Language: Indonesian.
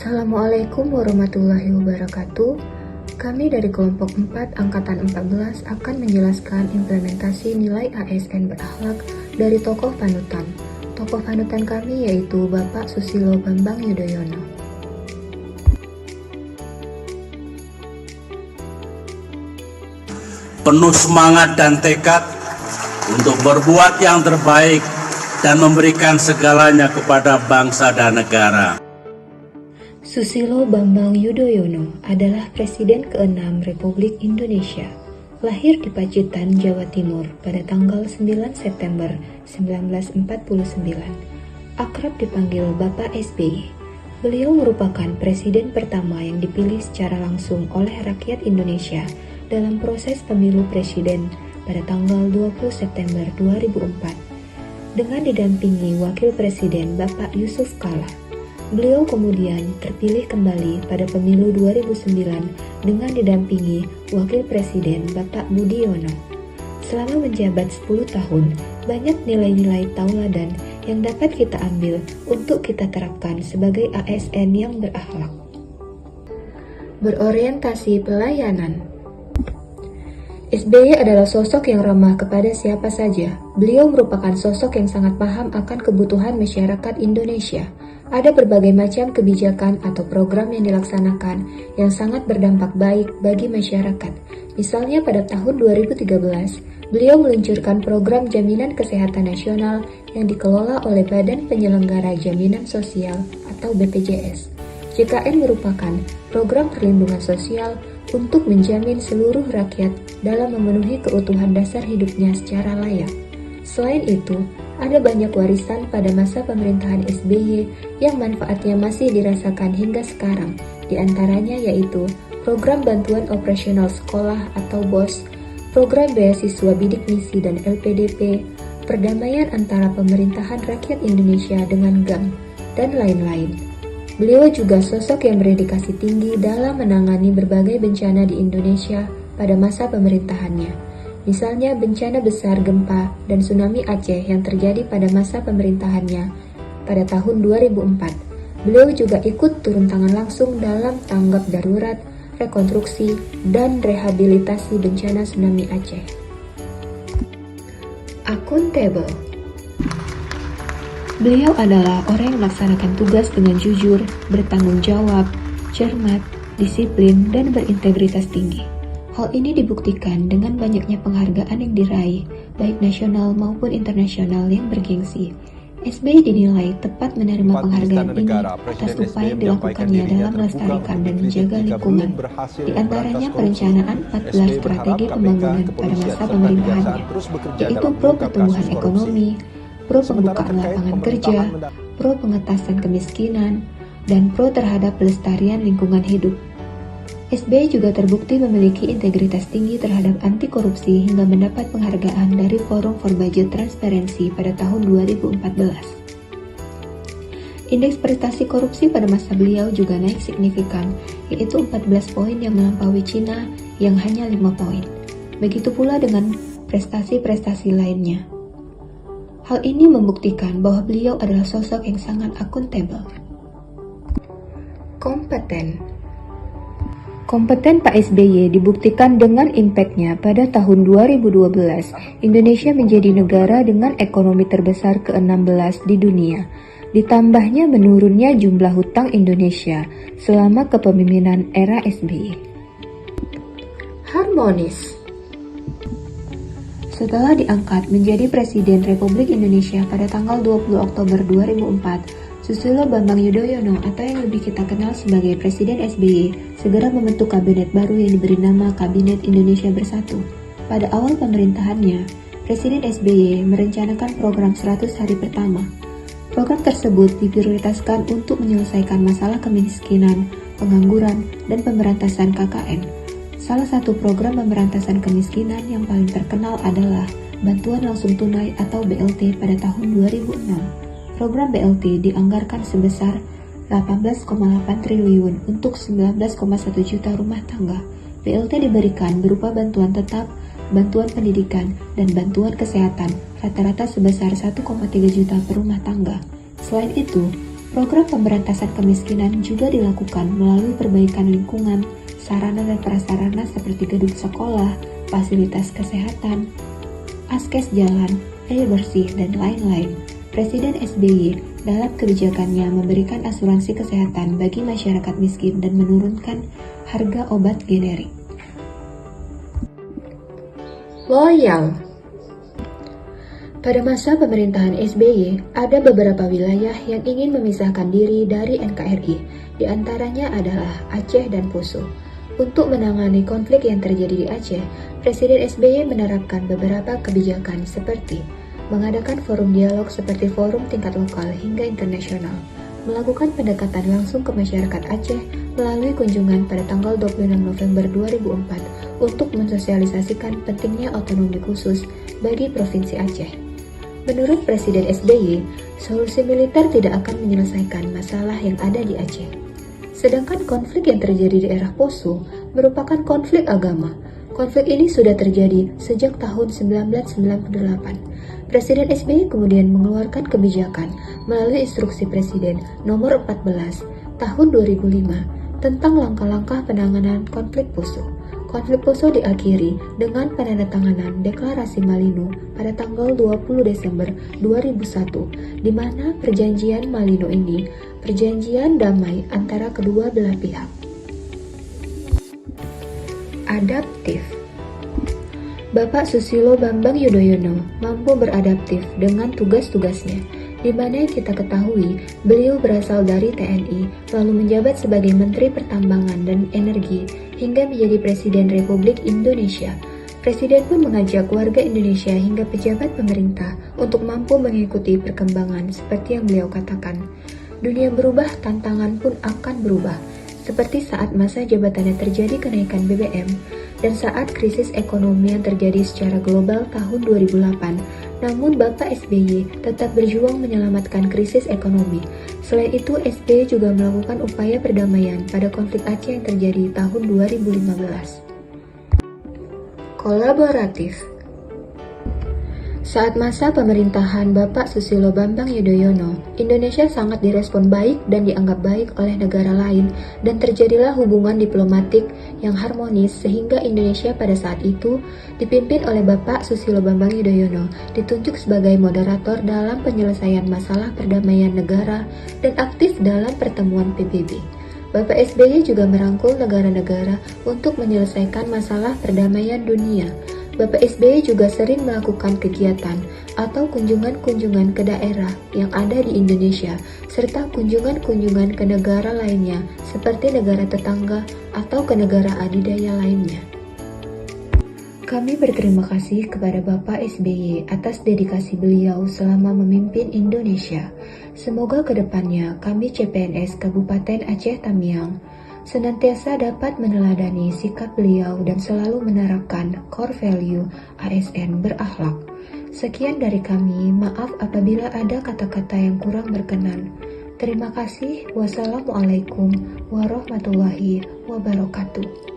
Assalamualaikum warahmatullahi wabarakatuh. Kami dari kelompok 4 Angkatan 14 akan menjelaskan implementasi nilai ASN berakhlak dari tokoh panutan. Tokoh panutan kami yaitu Bapak Susilo Bambang Yudhoyono. Penuh semangat dan tekad untuk berbuat yang terbaik dan memberikan segalanya kepada bangsa dan negara. Susilo Bambang Yudhoyono adalah Presiden ke-6 Republik Indonesia. Lahir di Pacitan, Jawa Timur pada tanggal 9 September 1949. Akrab dipanggil Bapak SBY. Beliau merupakan presiden pertama yang dipilih secara langsung oleh rakyat Indonesia dalam proses pemilu presiden pada tanggal 20 September 2004. Dengan didampingi Wakil Presiden Bapak Yusuf Kala. Beliau kemudian terpilih kembali pada pemilu 2009 dengan didampingi Wakil Presiden Bapak Budiono. Selama menjabat 10 tahun, banyak nilai-nilai tauladan yang dapat kita ambil untuk kita terapkan sebagai ASN yang berakhlak. Berorientasi pelayanan. SBY adalah sosok yang ramah kepada siapa saja. Beliau merupakan sosok yang sangat paham akan kebutuhan masyarakat Indonesia. Ada berbagai macam kebijakan atau program yang dilaksanakan yang sangat berdampak baik bagi masyarakat. Misalnya pada tahun 2013, beliau meluncurkan program Jaminan Kesehatan Nasional yang dikelola oleh Badan Penyelenggara Jaminan Sosial atau BPJS. JKN merupakan program perlindungan sosial untuk menjamin seluruh rakyat dalam memenuhi keutuhan dasar hidupnya secara layak. Selain itu, ada banyak warisan pada masa pemerintahan SBY yang manfaatnya masih dirasakan hingga sekarang, di antaranya yaitu program bantuan operasional sekolah atau BOS, program beasiswa bidik misi dan LPDP, perdamaian antara pemerintahan rakyat Indonesia dengan GAM, dan lain-lain. Beliau juga sosok yang berdedikasi tinggi dalam menangani berbagai bencana di Indonesia pada masa pemerintahannya. Misalnya bencana besar gempa dan tsunami Aceh yang terjadi pada masa pemerintahannya pada tahun 2004. Beliau juga ikut turun tangan langsung dalam tanggap darurat, rekonstruksi, dan rehabilitasi bencana tsunami Aceh. Akuntabel. Beliau adalah orang yang melaksanakan tugas dengan jujur, bertanggung jawab, cermat, disiplin, dan berintegritas tinggi. Hal ini dibuktikan dengan banyaknya penghargaan yang diraih, baik nasional maupun internasional yang bergengsi. SBY dinilai tepat menerima penghargaan ini atas upaya yang dilakukannya dalam melestarikan dan menjaga lingkungan, di antaranya perencanaan 14 strategi pembangunan pada masa pemerintahannya, yaitu pro pertumbuhan ekonomi, pro pembukaan lapangan kerja, pro pengentasan kemiskinan, dan pro terhadap pelestarian lingkungan hidup. SBY juga terbukti memiliki integritas tinggi terhadap anti korupsi hingga mendapat penghargaan dari Forum for Budget Transparency pada tahun 2014. Indeks prestasi korupsi pada masa beliau juga naik signifikan, yaitu 14 poin yang melampaui Cina yang hanya 5 poin. Begitu pula dengan prestasi-prestasi lainnya. Hal ini membuktikan bahwa beliau adalah sosok yang sangat akuntabel. Kompeten. Kompeten Pak SBY dibuktikan dengan impact-nya pada tahun 2012, Indonesia menjadi negara dengan ekonomi terbesar ke-16 di dunia. Ditambahnya menurunnya jumlah hutang Indonesia selama kepemimpinan era SBY. Harmonis. Setelah diangkat menjadi Presiden Republik Indonesia pada tanggal 20 Oktober 2004, Susilo Bambang Yudhoyono atau yang lebih kita kenal sebagai Presiden SBY segera membentuk kabinet baru yang diberi nama Kabinet Indonesia Bersatu. Pada awal pemerintahannya, Presiden SBY merencanakan program 100 hari pertama. Program tersebut diprioritaskan untuk menyelesaikan masalah kemiskinan, pengangguran, dan pemberantasan KKN. Salah satu program pemberantasan kemiskinan yang paling terkenal adalah Bantuan Langsung Tunai atau BLT pada tahun 2006. Program BLT dianggarkan sebesar 18,8 triliun untuk 19,1 juta rumah tangga. BLT diberikan berupa bantuan tetap, bantuan pendidikan, dan bantuan kesehatan rata-rata sebesar 1,3 juta per rumah tangga. Selain itu, Program pemberantasan kemiskinan juga dilakukan melalui perbaikan lingkungan, sarana dan prasarana seperti gedung sekolah, fasilitas kesehatan, akses jalan, air bersih, dan lain-lain. Presiden SBY dalam kebijakannya memberikan asuransi kesehatan bagi masyarakat miskin dan menurunkan harga obat generik. Loyal. Pada masa pemerintahan SBY, ada beberapa wilayah yang ingin memisahkan diri dari NKRI, di antaranya adalah Aceh dan Poso. Untuk menangani konflik yang terjadi di Aceh, Presiden SBY menerapkan beberapa kebijakan seperti mengadakan forum dialog seperti forum tingkat lokal hingga internasional, melakukan pendekatan langsung ke masyarakat Aceh melalui kunjungan pada tanggal 26 November 2004 untuk mensosialisasikan pentingnya otonomi khusus bagi Provinsi Aceh. Menurut Presiden SBY, solusi militer tidak akan menyelesaikan masalah yang ada di Aceh. Sedangkan konflik yang terjadi di daerah Poso merupakan konflik agama. Konflik ini sudah terjadi sejak tahun 1998. Presiden SBY kemudian mengeluarkan kebijakan melalui Instruksi Presiden Nomor 14 Tahun 2005 tentang langkah-langkah penanganan konflik Poso. Konflik Poso diakhiri dengan penandatanganan Deklarasi Malino pada tanggal 20 Desember 2001, di mana perjanjian Malino ini perjanjian damai antara kedua belah pihak. Adaptif. Bapak Susilo Bambang Yudhoyono mampu beradaptif dengan tugas-tugasnya, di mana kita ketahui beliau berasal dari TNI, lalu menjabat sebagai Menteri Pertambangan dan Energi, hingga menjadi Presiden Republik Indonesia. Presiden pun mengajak warga Indonesia hingga pejabat pemerintah untuk mampu mengikuti perkembangan seperti yang beliau katakan. Dunia berubah, tantangan pun akan berubah. Seperti saat masa jabatannya terjadi kenaikan BBM dan saat krisis ekonomi yang terjadi secara global tahun 2008. Namun Bapak SBY tetap berjuang menyelamatkan krisis ekonomi. Selain itu, SBY juga melakukan upaya perdamaian pada konflik Aceh yang terjadi tahun 2015. Kolaboratif. Saat masa pemerintahan Bapak Susilo Bambang Yudhoyono, Indonesia sangat direspon baik dan dianggap baik oleh negara lain, dan terjadilah hubungan diplomatik yang harmonis sehingga Indonesia pada saat itu dipimpin oleh Bapak Susilo Bambang Yudhoyono ditunjuk sebagai moderator dalam penyelesaian masalah perdamaian negara dan aktif dalam pertemuan PBB. Bapak SBY juga merangkul negara-negara untuk menyelesaikan masalah perdamaian dunia. Bapak SBY juga sering melakukan kegiatan atau kunjungan-kunjungan ke daerah yang ada di Indonesia, serta kunjungan-kunjungan ke negara lainnya seperti negara tetangga atau ke negara adidaya lainnya. Kami berterima kasih kepada Bapak SBY atas dedikasi beliau selama memimpin Indonesia. Semoga kedepannya kami CPNS Kabupaten Aceh Tamiang senantiasa dapat meneladani sikap beliau dan selalu menerapkan core value ASN berakhlak. Sekian dari kami, maaf apabila ada kata-kata yang kurang berkenan. Terima kasih. Wassalamualaikum warahmatullahi wabarakatuh.